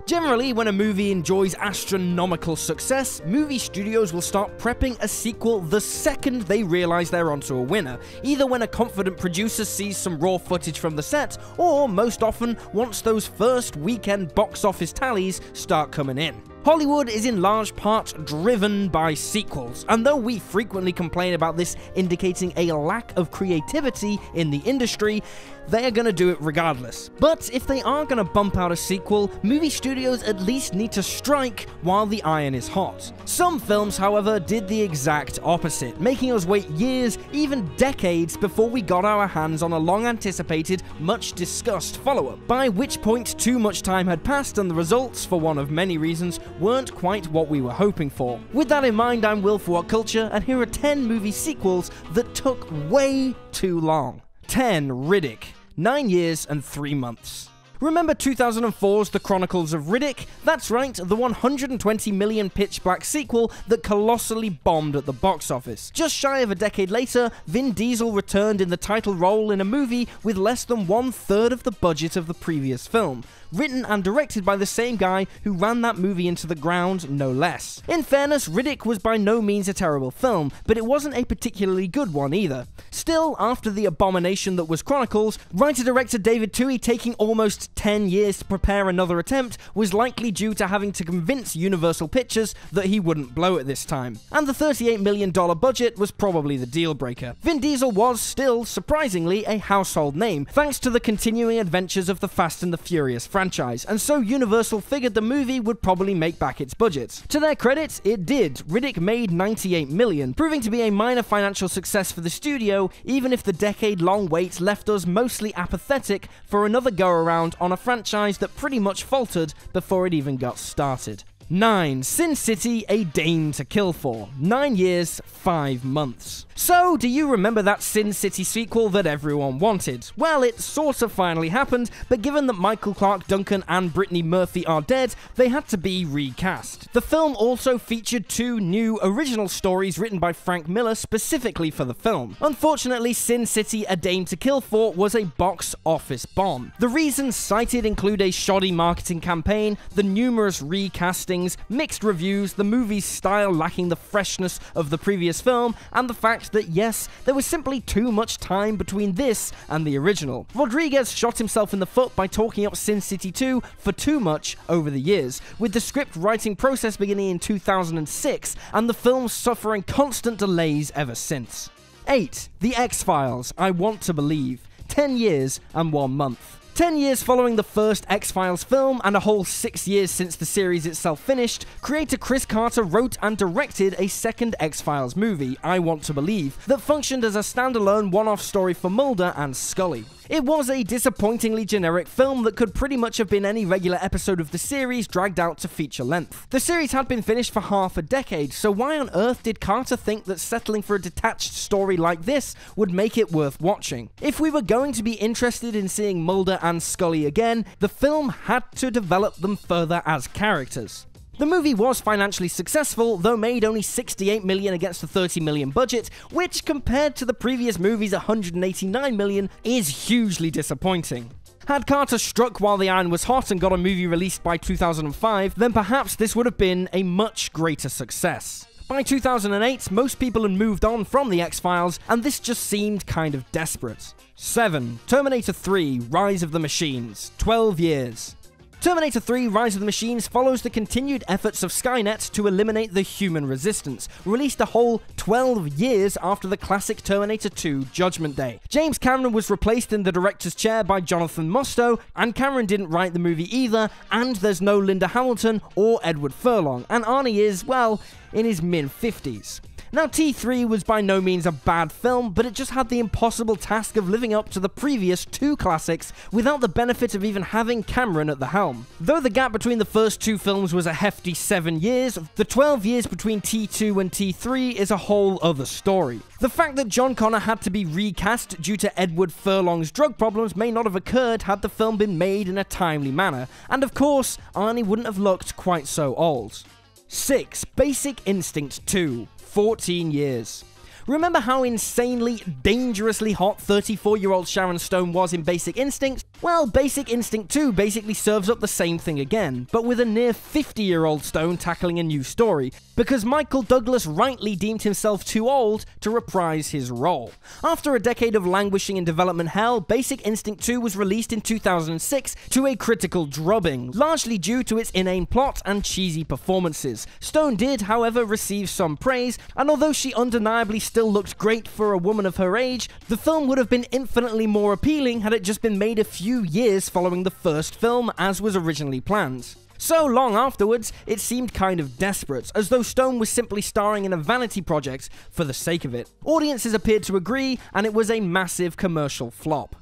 Generally, when a movie enjoys astronomical success, movie studios will start prepping a sequel the second they realize they're onto a winner, either when a confident producer sees some raw footage from the set, or most often once those first weekend box office tallies start coming in. Hollywood is in large part driven by sequels, and though we frequently complain about this indicating a lack of creativity in the industry, they are going to do it regardless. But if they are going to bump out a sequel, movie studios at least need to strike while the iron is hot. Some films, however, did the exact opposite, making us wait years, even decades, before we got our hands on a long-anticipated, much-discussed follow-up, by which point too much time had passed and the results, for one of many reasons, weren't quite what we were hoping for. With that in mind, I'm Will for Whatculture, and here are 10 movie sequels that took way too long. 10. Riddick. 9 years and 3 months. Remember 2004's The Chronicles of Riddick? That's right, the $120 million pitch black sequel that colossally bombed at the box office. Just shy of a decade later, Vin Diesel returned in the title role in a movie with less than 1/3 of the budget of the previous film, written and directed by the same guy who ran that movie into the ground, no less. In fairness, Riddick was by no means a terrible film, but it wasn't a particularly good one either. Still, after the abomination that was Chronicles, writer-director David Twohy taking almost 10 years to prepare another attempt was likely due to having to convince Universal Pictures that he wouldn't blow it this time. And the $38 million budget was probably the deal breaker. Vin Diesel was still, surprisingly, a household name, thanks to the continuing adventures of the Fast and the Furious franchise, and so Universal figured the movie would probably make back its budget. To their credit, it did. Riddick made $98 million, proving to be a minor financial success for the studio, even if the decade-long wait left us mostly apathetic for another go-around on a franchise that pretty much faltered before it even got started. 9. Sin City: A Dame to Kill For. 9 years, 5 months. So, do you remember that Sin City sequel that everyone wanted? Well, it sort of finally happened, but given that Michael Clarke Duncan and Brittany Murphy are dead, they had to be recast. The film also featured 2 new original stories written by Frank Miller specifically for the film. Unfortunately, Sin City: A Dame to Kill For was a box office bomb. The reasons cited include a shoddy marketing campaign, the numerous recastings, mixed reviews, the movie's style lacking the freshness of the previous film, and the fact that yes, there was simply too much time between this and the original. Rodriguez shot himself in the foot by talking up Sin City 2 for too much over the years, with the script writing process beginning in 2006, and the film suffering constant delays ever since. 8. The X-Files: I Want to Believe. 10 years and 1 month. 10 years following the first X-Files film, and a whole 6 years since the series itself finished, creator Chris Carter wrote and directed a second X-Files movie, I Want to Believe, that functioned as a standalone one-off story for Mulder and Scully. It was a disappointingly generic film that could pretty much have been any regular episode of the series dragged out to feature length. The series had been finished for half a decade, so why on earth did Carter think that settling for a detached story like this would make it worth watching? If we were going to be interested in seeing Mulder and Scully again, the film had to develop them further as characters. The movie was financially successful, though made only $68 million against a $30 million budget, which compared to the previous movie's $189 million is hugely disappointing. Had Carter struck while the iron was hot and got a movie released by 2005, then perhaps this would have been a much greater success. By 2008, most people had moved on from the X-Files, and this just seemed kind of desperate. 7. Terminator 3: Rise of the Machines. 12 years. Terminator 3: Rise of the Machines follows the continued efforts of Skynet to eliminate the human resistance, released a whole 12 years after the classic Terminator 2 Judgment Day. James Cameron was replaced in the director's chair by Jonathan Mostow, and Cameron didn't write the movie either, and there's no Linda Hamilton or Edward Furlong, and Arnie is, well, in his mid-50s. Now, T3 was by no means a bad film, but it just had the impossible task of living up to the previous 2 classics without the benefit of even having Cameron at the helm. Though the gap between the first 2 films was a hefty 7 years, the 12 years between T2 and T3 is a whole other story. The fact that John Connor had to be recast due to Edward Furlong's drug problems may not have occurred had the film been made in a timely manner, and of course, Arnie wouldn't have looked quite so old. 6. Basic Instinct 2. 14 years. Remember how insanely, dangerously hot 34-year-old Sharon Stone was in Basic Instinct? Well, Basic Instinct 2 basically serves up the same thing again, but with a near 50-year-old Stone tackling a new story, because Michael Douglas rightly deemed himself too old to reprise his role. After a decade of languishing in development hell, Basic Instinct 2 was released in 2006 to a critical drubbing, largely due to its inane plot and cheesy performances. Stone did, however, receive some praise, and although she undeniably still looked great for a woman of her age, the film would have been infinitely more appealing had it just been made a few years following the first film as was originally planned. So long afterwards, it seemed kind of desperate, as though Stone was simply starring in a vanity project for the sake of it. Audiences appeared to agree, and it was a massive commercial flop.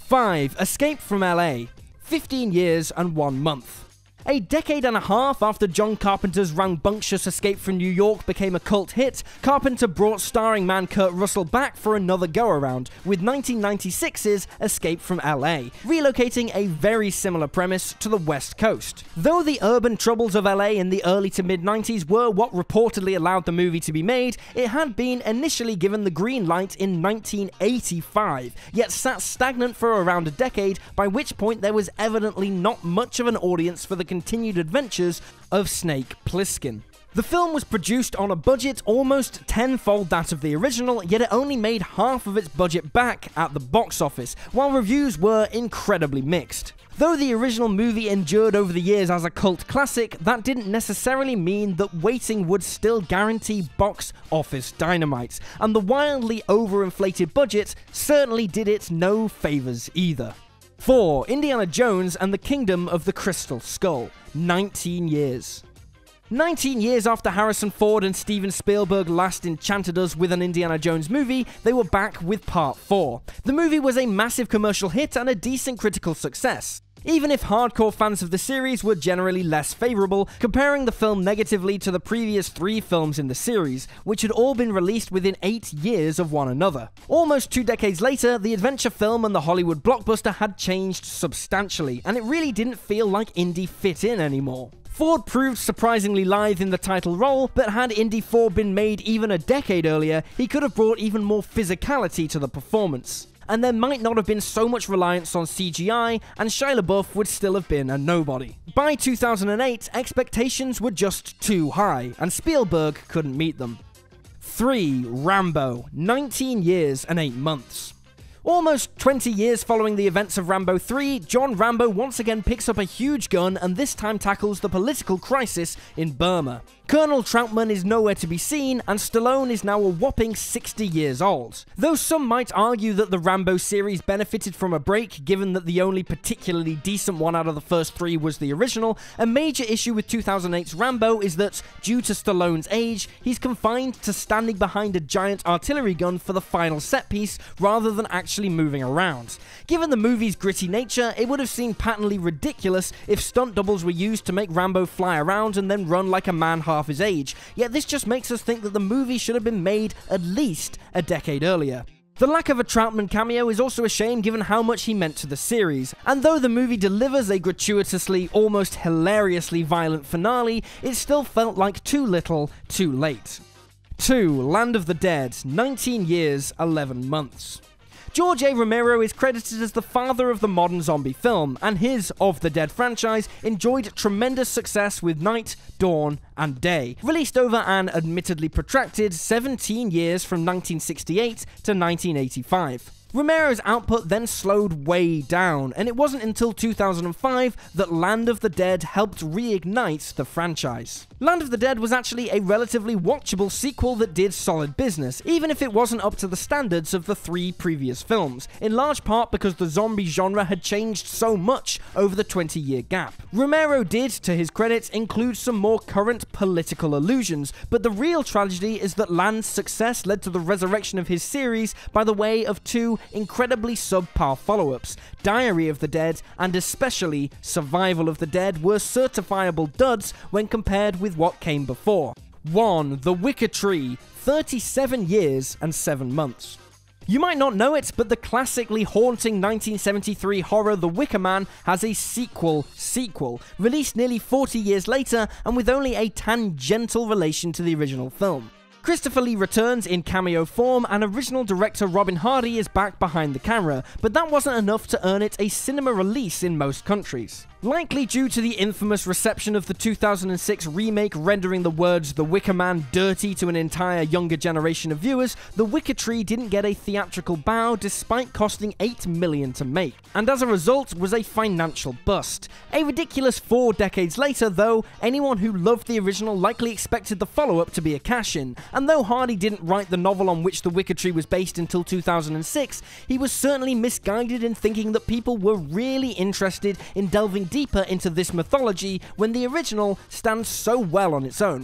5. Escape from LA. 15 years and 1 month. A decade and a half after John Carpenter's rambunctious Escape from New York became a cult hit, Carpenter brought starring man Kurt Russell back for another go-around, with 1996's Escape from LA, relocating a very similar premise to the West Coast. Though the urban troubles of LA in the early to mid-90s were what reportedly allowed the movie to be made, it had been initially given the green light in 1985, yet sat stagnant for around a decade, by which point there was evidently not much of an audience for the continued adventures of Snake Plissken. The film was produced on a budget almost tenfold that of the original, yet it only made half of its budget back at the box office, while reviews were incredibly mixed. Though the original movie endured over the years as a cult classic, that didn't necessarily mean that waiting would still guarantee box office dynamite, and the wildly overinflated budget certainly did it no favors either. 4. Indiana Jones and the Kingdom of the Crystal Skull. 19 years. 19 years after Harrison Ford and Steven Spielberg last enchanted us with an Indiana Jones movie, they were back with Part 4. The movie was a massive commercial hit and a decent critical success, even if hardcore fans of the series were generally less favourable, comparing the film negatively to the previous 3 films in the series, which had all been released within 8 years of one another. Almost 2 decades later, the adventure film and the Hollywood blockbuster had changed substantially, and it really didn't feel like Indy fit in anymore. Ford proved surprisingly lithe in the title role, but had Indy 4 been made even a decade earlier, he could have brought even more physicality to the performance. And there might not have been so much reliance on CGI, and Shia LaBeouf would still have been a nobody. By 2008, expectations were just too high, and Spielberg couldn't meet them. 3. Rambo. 19 years and 8 months. Almost 20 years following the events of Rambo 3, John Rambo once again picks up a huge gun and this time tackles the political crisis in Burma. Colonel Troutman is nowhere to be seen, and Stallone is now a whopping 60 years old. Though some might argue that the Rambo series benefited from a break, given that the only particularly decent one out of the first 3 was the original, a major issue with 2008's Rambo is that, due to Stallone's age, he's confined to standing behind a giant artillery gun for the final set piece, rather than actually moving around. Given the movie's gritty nature, it would have seemed patently ridiculous if stunt doubles were used to make Rambo fly around and then run like a man half his age, yet this just makes us think that the movie should have been made at least a decade earlier. The lack of a Troutman cameo is also a shame given how much he meant to the series, and though the movie delivers a gratuitously, almost hilariously violent finale, it still felt like too little, too late. 2. Land of the Dead. 19 years, 11 months. George A. Romero is credited as the father of the modern zombie film, and his Of the Dead franchise enjoyed tremendous success with Night, Dawn, and Day, released over an admittedly protracted 17 years from 1968 to 1985. Romero's output then slowed way down, and it wasn't until 2005 that Land of the Dead helped reignite the franchise. Land of the Dead was actually a relatively watchable sequel that did solid business, even if it wasn't up to the standards of the 3 previous films, in large part because the zombie genre had changed so much over the 20-year gap. Romero did, to his credit, include some more current political allusions, but the real tragedy is that Land's success led to the resurrection of his series by the way of 2 incredibly subpar follow-ups. Diary of the Dead and especially Survival of the Dead were certifiable duds when compared with what came before. 1. The Wicker Tree. 37 years and 7 months. You might not know it, but the classically haunting 1973 horror The Wicker Man has a sequel, released nearly 40 years later and with only a tangential relation to the original film. Christopher Lee returns in cameo form, and original director Robin Hardy is back behind the camera, but that wasn't enough to earn it a cinema release in most countries. Likely due to the infamous reception of the 2006 remake rendering the words "The Wicker Man" dirty to an entire younger generation of viewers, The Wicker Tree didn't get a theatrical bow despite costing $8 million to make, and as a result was a financial bust. A ridiculous 4 decades later though, anyone who loved the original likely expected the follow-up to be a cash-in, and though Hardy didn't write the novel on which The Wicker Tree was based until 2006, he was certainly misguided in thinking that people were really interested in delving deeper into this mythology when the original stands so well on its own.